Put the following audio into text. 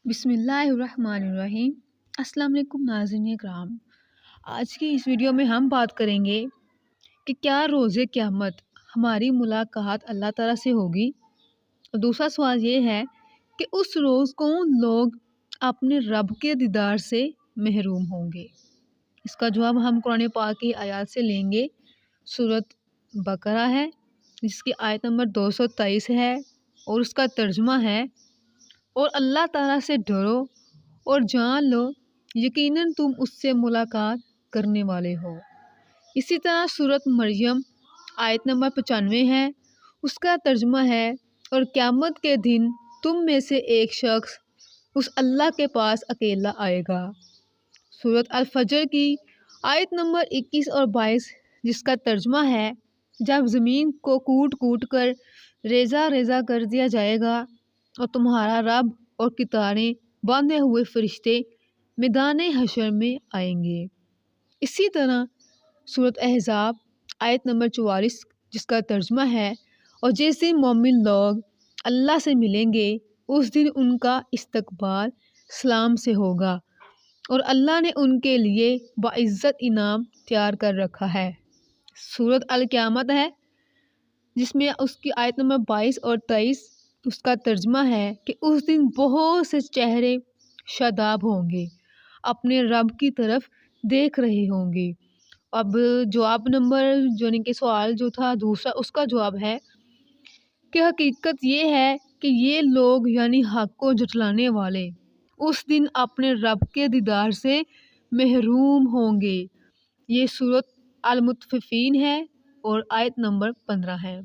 بسم اللہ الرحمن الرحیم۔ السلام علیکم ناظرین اکرام، آج کی اس ویڈیو میں ہم بات کریں گے کہ کیا روز قیامت ہماری ملاقات اللہ تعالیٰ سے ہوگی، اور دوسرا سوال یہ ہے کہ اس روز کون لوگ اپنے رب کے دیدار سے محروم ہوں گے۔ اس کا جواب ہم قرآن پاک کی آیات سے لیں گے۔ سورۃ بقرہ ہے جس کی آیت نمبر 223 ہے اور اس کا ترجمہ ہے، اور اللہ تعالیٰ سے ڈرو اور جان لو یقیناً تم اس سے ملاقات کرنے والے ہو۔ اسی طرح سورۃ مریم آیت نمبر 95 ہے، اس کا ترجمہ ہے، اور قیامت کے دن تم میں سے ایک شخص اس اللہ کے پاس اکیلا آئے گا۔ سورۃ الفجر کی آیت نمبر 21 اور 22 جس کا ترجمہ ہے، جب زمین کو کوٹ کوٹ کر ریزہ ریزہ کر دیا جائے گا اور تمہارا رب اور کتاریں باندھے ہوئے فرشتے میدان حشر میں آئیں گے۔ اسی طرح سورۃ احزاب آیت نمبر 44 جس کا ترجمہ ہے، اور جیسے مومن لوگ اللہ سے ملیں گے اس دن ان کا استقبال سلام سے ہوگا، اور اللہ نے ان کے لیے باعزت انعام تیار کر رکھا ہے۔ سورۃ القیامت ہے جس میں اس کی آیت نمبر 22 اور 23 اس کا ترجمہ ہے کہ اس دن بہت سے چہرے شاداب ہوں گے، اپنے رب کی طرف دیکھ رہے ہوں گے۔ اب جواب نمبر یعنی کہ سوال جو تھا دوسرا، اس کا جواب ہے کہ حقیقت یہ ہے کہ یہ لوگ یعنی حق کو جھٹلانے والے اس دن اپنے رب کے دیدار سے محروم ہوں گے۔ یہ سورۃ المطففین ہے اور آیت نمبر 15 ہے۔